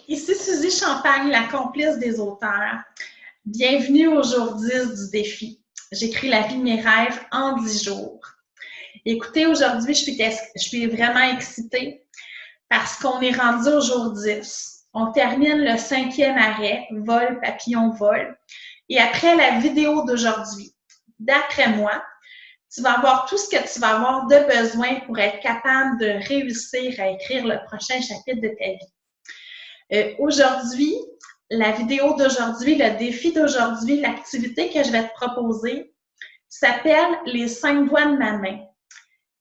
Ici Suzy Champagne, la complice des auteurs. Bienvenue au jour 10 du défi. J'écris la vie de mes rêves en 10 jours. Écoutez, aujourd'hui, je suis vraiment excitée parce qu'on est rendu au jour 10. On termine le 5e arrêt, vol, papillon, vol. Et après la vidéo d'aujourd'hui, d'après moi, tu vas avoir tout ce que tu vas avoir de besoin pour être capable de réussir à écrire le prochain chapitre de ta vie. Aujourd'hui, la vidéo d'aujourd'hui, le défi d'aujourd'hui, l'activité que je vais te proposer s'appelle « Les 5 doigts de ma main ».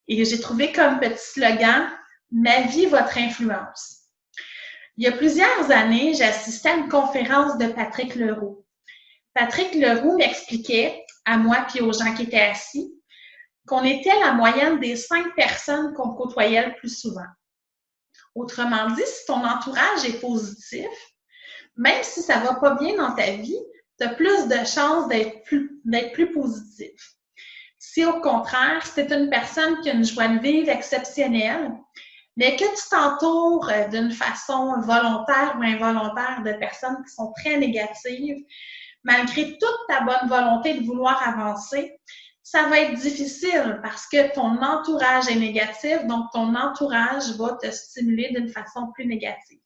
Et j'ai trouvé comme petit slogan « Ma vie, votre influence ». Il y a plusieurs années, j'assistais à une conférence de Patrick Leroux. Patrick Leroux m'expliquait, à moi et aux gens qui étaient assis, qu'on était la moyenne des 5 personnes qu'on côtoyait le plus souvent. Autrement dit, si ton entourage est positif, même si ça ne va pas bien dans ta vie, tu as plus de chances d'être plus positif. Si au contraire, c'est une personne qui a une joie de vivre exceptionnelle, mais que tu t'entoures d'une façon volontaire ou involontaire de personnes qui sont très négatives, malgré toute ta bonne volonté de vouloir avancer, ça va être difficile parce que ton entourage est négatif, donc ton entourage va te stimuler d'une façon plus négative.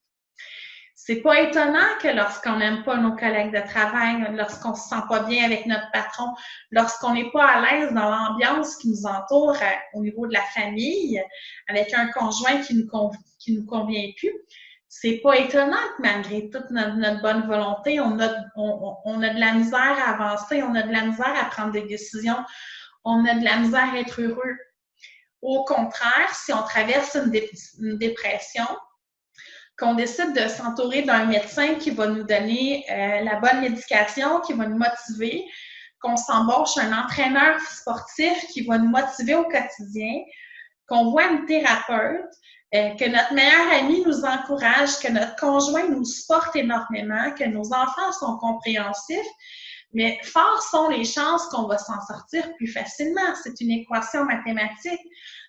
C'est pas étonnant que lorsqu'on n'aime pas nos collègues de travail, lorsqu'on se sent pas bien avec notre patron, lorsqu'on n'est pas à l'aise dans l'ambiance qui nous entoure au niveau de la famille, avec un conjoint qui nous convient plus, c'est pas étonnant que malgré toute notre bonne volonté, on a de la misère à avancer, on a de la misère à prendre des décisions, on a de la misère à être heureux. Au contraire, si on traverse une dépression, qu'on décide de s'entourer d'un médecin qui va nous donner la bonne médication, qui va nous motiver, qu'on s'embauche un entraîneur sportif qui va nous motiver au quotidien, qu'on voit une thérapeute, que notre meilleur ami nous encourage, que notre conjoint nous supporte énormément, que nos enfants sont compréhensifs, mais forts sont les chances qu'on va s'en sortir plus facilement. C'est une équation mathématique.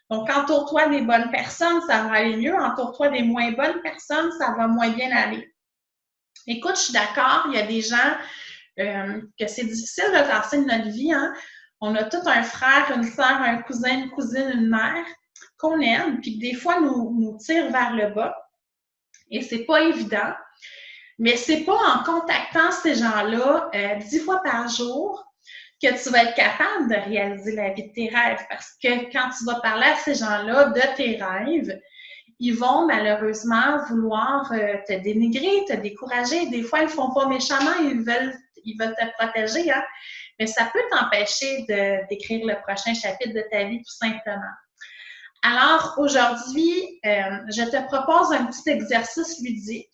Donc, entoure-toi des bonnes personnes, ça va aller mieux. Entoure-toi des moins bonnes personnes, ça va moins bien aller. Écoute, je suis d'accord, il y a des gens que c'est difficile de passer de notre vie. Hein? On a tout un frère, une sœur, un cousin, une cousine, une mère qu'on aime, puis des fois nous tire vers le bas. Et c'est pas évident. Mais c'est pas en contactant ces gens-là 10 fois par jour que tu vas être capable de réaliser la vie de tes rêves. Parce que quand tu vas parler à ces gens-là de tes rêves, ils vont malheureusement vouloir te dénigrer, te décourager. Des fois, ils ne font pas méchamment, ils veulent te protéger, hein? Mais ça peut t'empêcher d'écrire le prochain chapitre de ta vie, tout simplement. Alors, aujourd'hui, je te propose un petit exercice ludique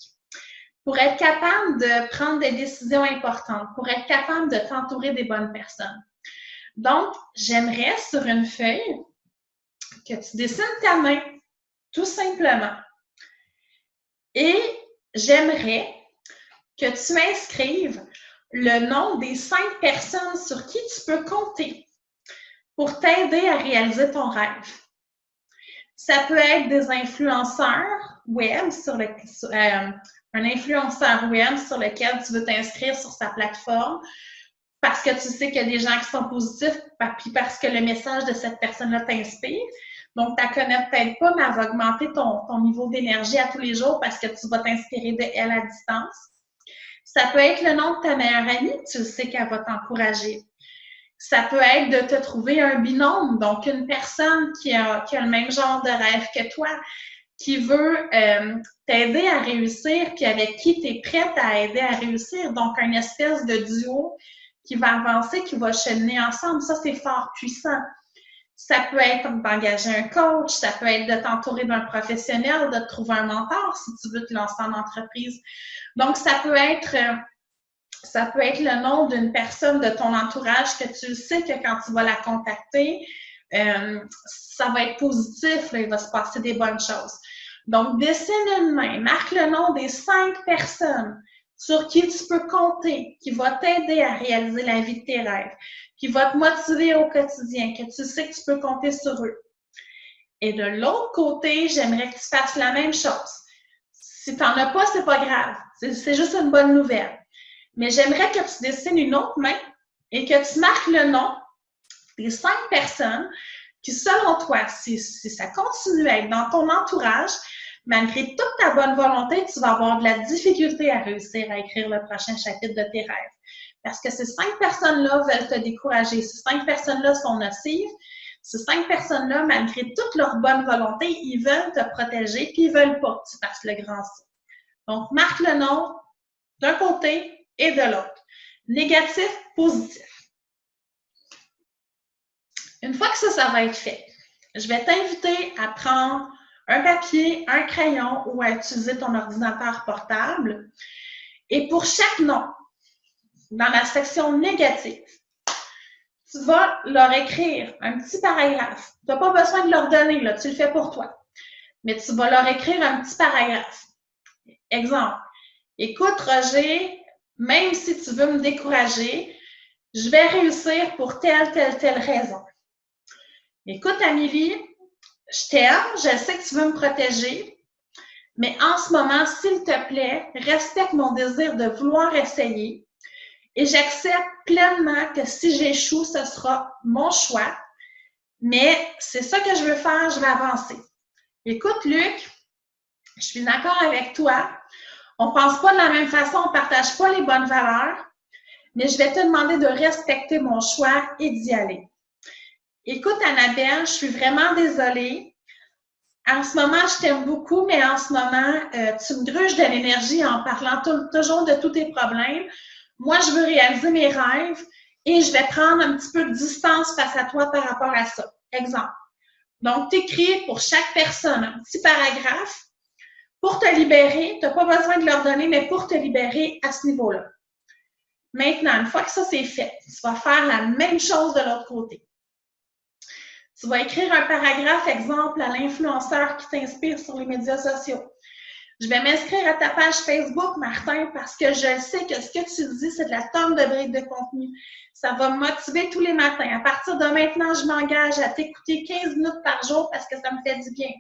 pour être capable de prendre des décisions importantes, pour être capable de t'entourer des bonnes personnes. Donc, j'aimerais sur une feuille que tu dessines ta main, tout simplement. Et j'aimerais que tu inscrives le nom des 5 personnes sur qui tu peux compter pour t'aider à réaliser ton rêve. Ça peut être des influenceurs web un influenceur web sur lequel tu veux t'inscrire sur sa plateforme parce que tu sais qu'il y a des gens qui sont positifs puis parce que le message de cette personne-là t'inspire. Donc, tu ne la connais peut-être pas, mais elle va augmenter ton niveau d'énergie à tous les jours parce que tu vas t'inspirer d'elle à distance. Ça peut être le nom de ta meilleure amie, tu sais qu'elle va t'encourager. Ça peut être de te trouver un binôme, donc une personne qui a le même genre de rêve que toi, qui veut t'aider à réussir, puis avec qui tu es prête à aider à réussir. Donc, une espèce de duo qui va avancer, qui va cheminer ensemble. Ça, c'est fort puissant. Ça peut être d'engager un coach, ça peut être de t'entourer d'un professionnel, de te trouver un mentor si tu veux te lancer en entreprise. Donc, ça peut être le nom d'une personne de ton entourage que tu sais que quand tu vas la contacter, ça va être positif, là, il va se passer des bonnes choses. Donc, dessine une main, marque le nom des 5 personnes sur qui tu peux compter, qui va t'aider à réaliser la vie de tes rêves, qui va te motiver au quotidien, que tu sais que tu peux compter sur eux. Et de l'autre côté, j'aimerais que tu fasses la même chose. Si tu n'en as pas, c'est pas grave. C'est juste une bonne nouvelle. Mais j'aimerais que tu dessines une autre main et que tu marques le nom des 5 personnes qui, selon toi, si ça continue à être dans ton entourage, malgré toute ta bonne volonté, tu vas avoir de la difficulté à réussir à écrire le prochain chapitre de tes rêves. Parce que ces 5 personnes-là veulent te décourager. Ces 5 personnes-là sont nocives. Ces 5 personnes-là, malgré toute leur bonne volonté, ils veulent te protéger puis ils veulent pas que tu fasses le grand saut. Donc, marque le nom d'un côté et de l'autre. Négatif, positif. Une fois que ça va être fait, je vais t'inviter à prendre un papier, un crayon ou à utiliser ton ordinateur portable. Et pour chaque nom, dans la section négative, tu vas leur écrire un petit paragraphe. Tu n'as pas besoin de leur donner, là, tu le fais pour toi. Mais tu vas leur écrire un petit paragraphe. Exemple, écoute Roger, même si tu veux me décourager, je vais réussir pour telle raison. Écoute Amélie, je t'aime, je sais que tu veux me protéger, mais en ce moment, s'il te plaît, respecte mon désir de vouloir essayer et j'accepte pleinement que si j'échoue, ce sera mon choix, mais c'est ça que je veux faire, je vais avancer. Écoute Luc, je suis d'accord avec toi, on ne pense pas de la même façon, on ne partage pas les bonnes valeurs, mais je vais te demander de respecter mon choix et d'y aller. Écoute Annabelle, je suis vraiment désolée. En ce moment, je t'aime beaucoup, mais en ce moment, tu me gruges de l'énergie en parlant toujours de tous tes problèmes. Moi, je veux réaliser mes rêves et je vais prendre un petit peu de distance face à toi par rapport à ça. Exemple. Donc, tu écris pour chaque personne un petit paragraphe pour te libérer. Tu n'as pas besoin de leur donner, mais pour te libérer à ce niveau-là. Maintenant, une fois que ça c'est fait, tu vas faire la même chose de l'autre côté. Tu vas écrire un paragraphe, exemple, à l'influenceur qui t'inspire sur les médias sociaux. Je vais m'inscrire à ta page Facebook, Martin, parce que je sais que ce que tu dis, c'est de la tonne de briques de contenu. Ça va me motiver tous les matins. À partir de maintenant, je m'engage à t'écouter 15 minutes par jour parce que ça me fait du bien.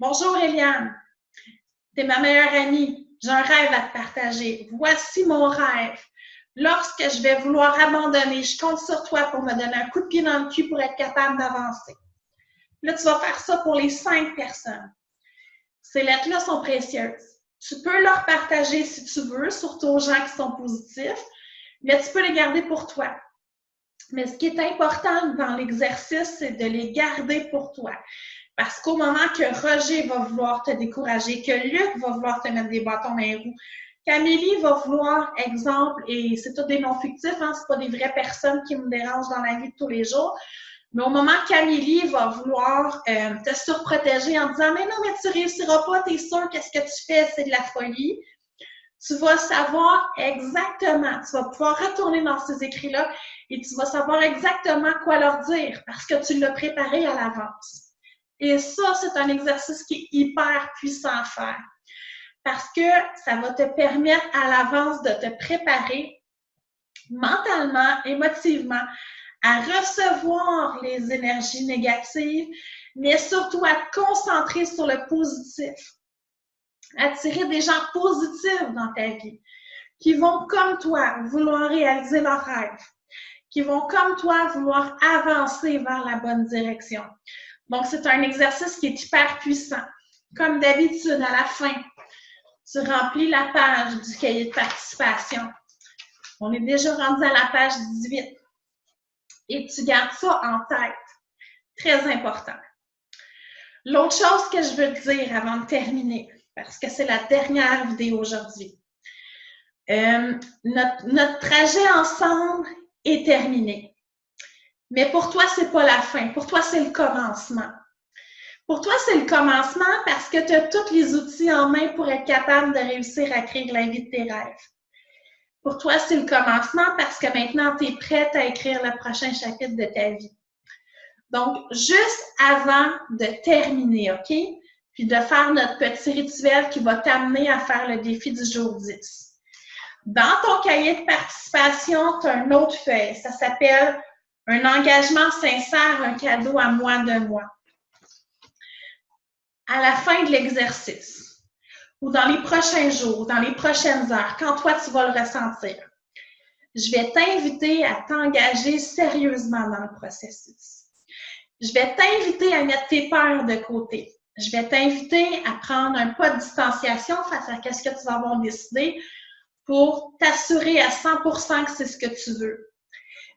Bonjour, Eliane. T'es ma meilleure amie. J'ai un rêve à te partager. Voici mon rêve. Lorsque je vais vouloir abandonner, je compte sur toi pour me donner un coup de pied dans le cul pour être capable d'avancer. Là, tu vas faire ça pour les 5 personnes. Ces lettres-là sont précieuses. Tu peux leur partager si tu veux, surtout aux gens qui sont positifs, mais tu peux les garder pour toi. Mais ce qui est important dans l'exercice, c'est de les garder pour toi. Parce qu'au moment que Roger va vouloir te décourager, que Luc va vouloir te mettre des bâtons dans les roues, qu'Amélie va vouloir, exemple, et c'est tout des noms fictifs, hein, c'est pas des vraies personnes qui me dérangent dans la vie de tous les jours, mais au moment qu'Amélie va vouloir te surprotéger en disant « Mais non, mais tu réussiras pas, t'es sûr que ce que tu fais, c'est de la folie », tu vas savoir exactement, tu vas pouvoir retourner dans ces écrits-là et tu vas savoir exactement quoi leur dire parce que tu l'as préparé à l'avance. Et ça, c'est un exercice qui est hyper puissant à faire parce que ça va te permettre à l'avance de te préparer mentalement, émotivement, à recevoir les énergies négatives, mais surtout à te concentrer sur le positif. Attirer des gens positifs dans ta vie, qui vont comme toi vouloir réaliser leurs rêves, qui vont comme toi vouloir avancer vers la bonne direction. Donc, c'est un exercice qui est hyper puissant. Comme d'habitude, à la fin, tu remplis la page du cahier de participation. On est déjà rendu à la page 18. Et tu gardes ça en tête. Très important. L'autre chose que je veux te dire avant de terminer, parce que c'est la dernière vidéo aujourd'hui. Notre trajet ensemble est terminé. Mais pour toi, c'est pas la fin. Pour toi, c'est le commencement. Pour toi, c'est le commencement parce que tu as tous les outils en main pour être capable de réussir à créer la vie de tes rêves. Pour toi, c'est le commencement parce que maintenant, tu es prête à écrire le prochain chapitre de ta vie. Donc, juste avant de terminer, OK? Puis de faire notre petit rituel qui va t'amener à faire le défi du jour 10. Dans ton cahier de participation, tu as une autre feuille. Ça s'appelle « Un engagement sincère, un cadeau à moi de moi ». À la fin de l'exercice, ou dans les prochains jours, dans les prochaines heures, quand toi tu vas le ressentir, je vais t'inviter à t'engager sérieusement dans le processus. Je vais t'inviter à mettre tes peurs de côté. Je vais t'inviter à prendre un pas de distanciation face à ce que tu vas avoir décidé pour t'assurer à 100% que c'est ce que tu veux.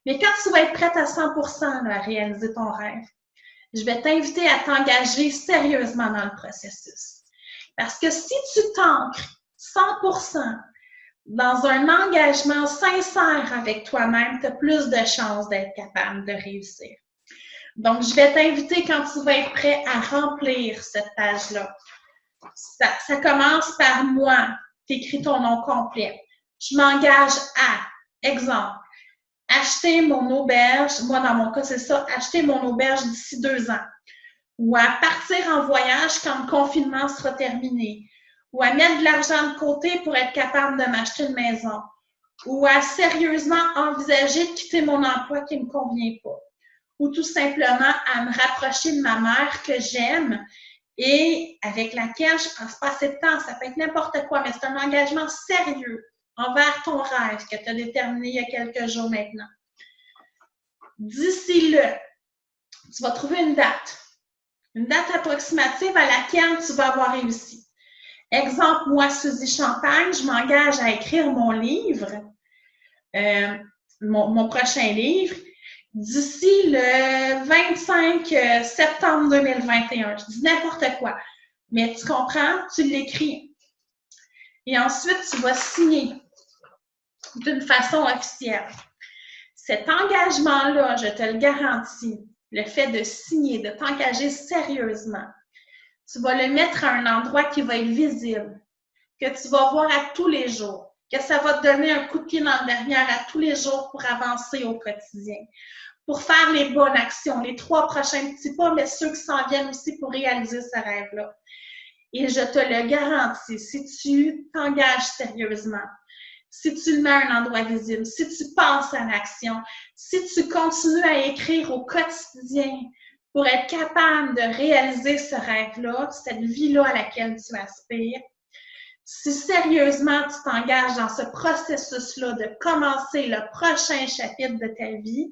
Mais quand tu vas être prête à 100% à réaliser ton rêve, je vais t'inviter à t'engager sérieusement dans le processus. Parce que si tu t'ancres 100% dans un engagement sincère avec toi-même, tu as plus de chances d'être capable de réussir. Donc, je vais t'inviter quand tu vas être prêt à remplir cette page-là. Ça commence par moi. Tu écris ton nom complet. Je m'engage à, exemple, acheter mon auberge. Moi, dans mon cas, c'est ça, acheter mon auberge d'ici 2 ans. Ou à partir en voyage quand le confinement sera terminé. Ou à mettre de l'argent de côté pour être capable de m'acheter une maison. Ou à sérieusement envisager de quitter mon emploi qui ne me convient pas. Ou tout simplement à me rapprocher de ma mère que j'aime et avec laquelle je passe pas assez de temps. Ça peut être n'importe quoi, mais c'est un engagement sérieux envers ton rêve que tu as déterminé il y a quelques jours maintenant. D'ici là, tu vas trouver une date approximative à laquelle tu vas avoir réussi. Exemple, moi, Suzy Champagne, je m'engage à écrire mon livre, mon prochain livre, d'ici le 25 septembre 2021. Je dis n'importe quoi. Mais tu comprends, tu l'écris. Et ensuite, tu vas signer d'une façon officielle. Cet engagement-là, je te le garantis, le fait de signer, de t'engager sérieusement, tu vas le mettre à un endroit qui va être visible, que tu vas voir à tous les jours, que ça va te donner un coup de pied dans le derrière à tous les jours pour avancer au quotidien, pour faire les bonnes actions, les 3 prochains petits pas, mais ceux qui s'en viennent aussi pour réaliser ce rêve-là. Et je te le garantis, si tu t'engages sérieusement, si tu le mets à un endroit visible, si tu penses à l'action, si tu continues à écrire au quotidien pour être capable de réaliser ce rêve-là, cette vie-là à laquelle tu aspires, si sérieusement tu t'engages dans ce processus-là de commencer le prochain chapitre de ta vie,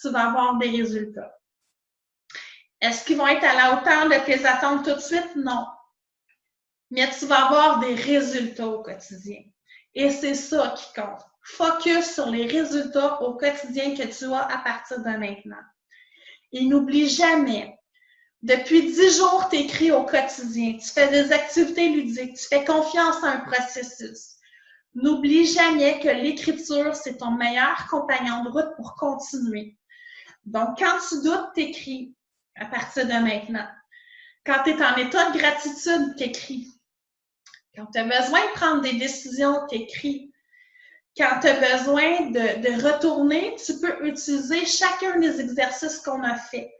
tu vas avoir des résultats. Est-ce qu'ils vont être à la hauteur de tes attentes tout de suite? Non. Mais tu vas avoir des résultats au quotidien. Et c'est ça qui compte. Focus sur les résultats au quotidien que tu as à partir de maintenant. Et n'oublie jamais, depuis 10 jours, tu écris au quotidien, tu fais des activités ludiques, tu fais confiance à un processus. N'oublie jamais que l'écriture, c'est ton meilleur compagnon de route pour continuer. Donc, quand tu doutes, tu écris à partir de maintenant. Quand tu es en état de gratitude, tu écris. Quand tu as besoin de prendre des décisions, tu écris. Quand tu as besoin de retourner, tu peux utiliser chacun des exercices qu'on a fait.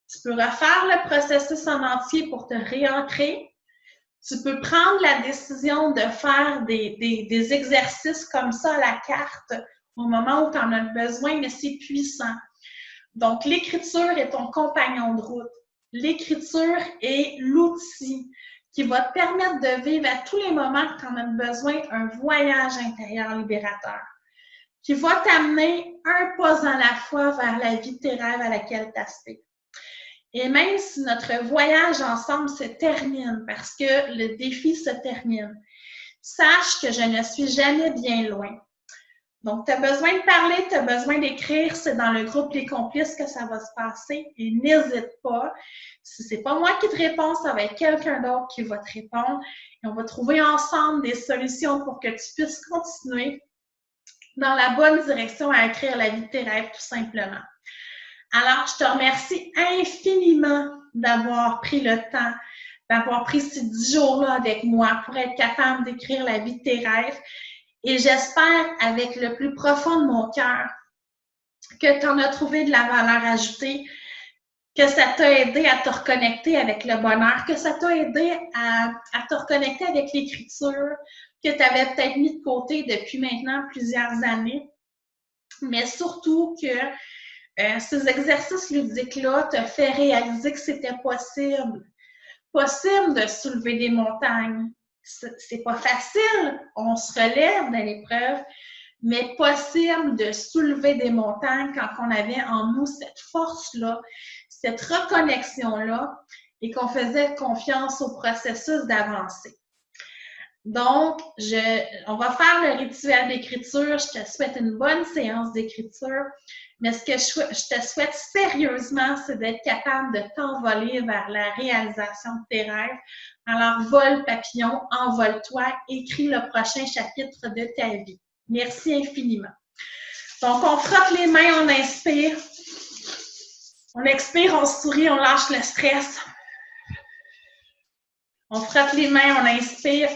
Tu peux refaire le processus en entier pour te réancrer. Tu peux prendre la décision de faire des exercices comme ça à la carte au moment où tu en as besoin, mais c'est puissant. Donc, l'écriture est ton compagnon de route. L'écriture est l'outil qui va te permettre de vivre à tous les moments que tu en as besoin un voyage intérieur libérateur, qui va t'amener un pas à la fois vers la vie de tes rêves à laquelle tu aspires. Et même si notre voyage ensemble se termine, parce que le défi se termine, sache que je ne suis jamais bien loin. Donc, tu as besoin de parler, tu as besoin d'écrire, c'est dans le groupe Les Complices que ça va se passer. Et n'hésite pas, si ce n'est pas moi qui te réponds, ça va être quelqu'un d'autre qui va te répondre. Et on va trouver ensemble des solutions pour que tu puisses continuer dans la bonne direction à écrire la vie de tes rêves, tout simplement. Alors, je te remercie infiniment d'avoir pris le temps, d'avoir pris ces 10 jours-là avec moi pour être capable d'écrire la vie de tes rêves. Et j'espère, avec le plus profond de mon cœur, que tu en as trouvé de la valeur ajoutée, que ça t'a aidé à te reconnecter avec le bonheur, que ça t'a aidé à te reconnecter avec l'écriture, que tu avais peut-être mis de côté depuis maintenant plusieurs années, mais surtout que ces exercices ludiques-là te fait réaliser que c'était possible de soulever des montagnes. c'est pas facile, on se relève dans l'épreuve, mais possible de soulever des montagnes quand on avait en nous cette force-là, cette reconnexion-là, et qu'on faisait confiance au processus d'avancée. Donc, on va faire le rituel d'écriture. Je te souhaite une bonne séance d'écriture. Mais ce que je te souhaite sérieusement, c'est d'être capable de t'envoler vers la réalisation de tes rêves. Alors, vole papillon, envole-toi, écris le prochain chapitre de ta vie. Merci infiniment. Donc, on frotte les mains, on inspire. On expire, on sourit, on lâche le stress. On frotte les mains, on inspire.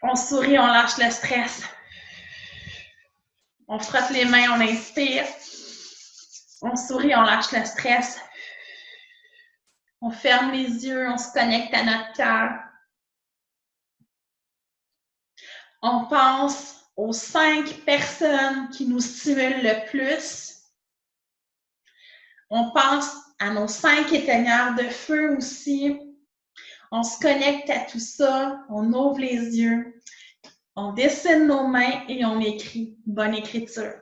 On sourit, on lâche le stress. On frotte les mains, on inspire. On sourit, on lâche le stress. On ferme les yeux, on se connecte à notre cœur. On pense aux 5 personnes qui nous stimulent le plus. On pense à nos 5 éteigneurs de feu aussi. On se connecte à tout ça, on ouvre les yeux, on dessine nos mains et on écrit. Bonne écriture.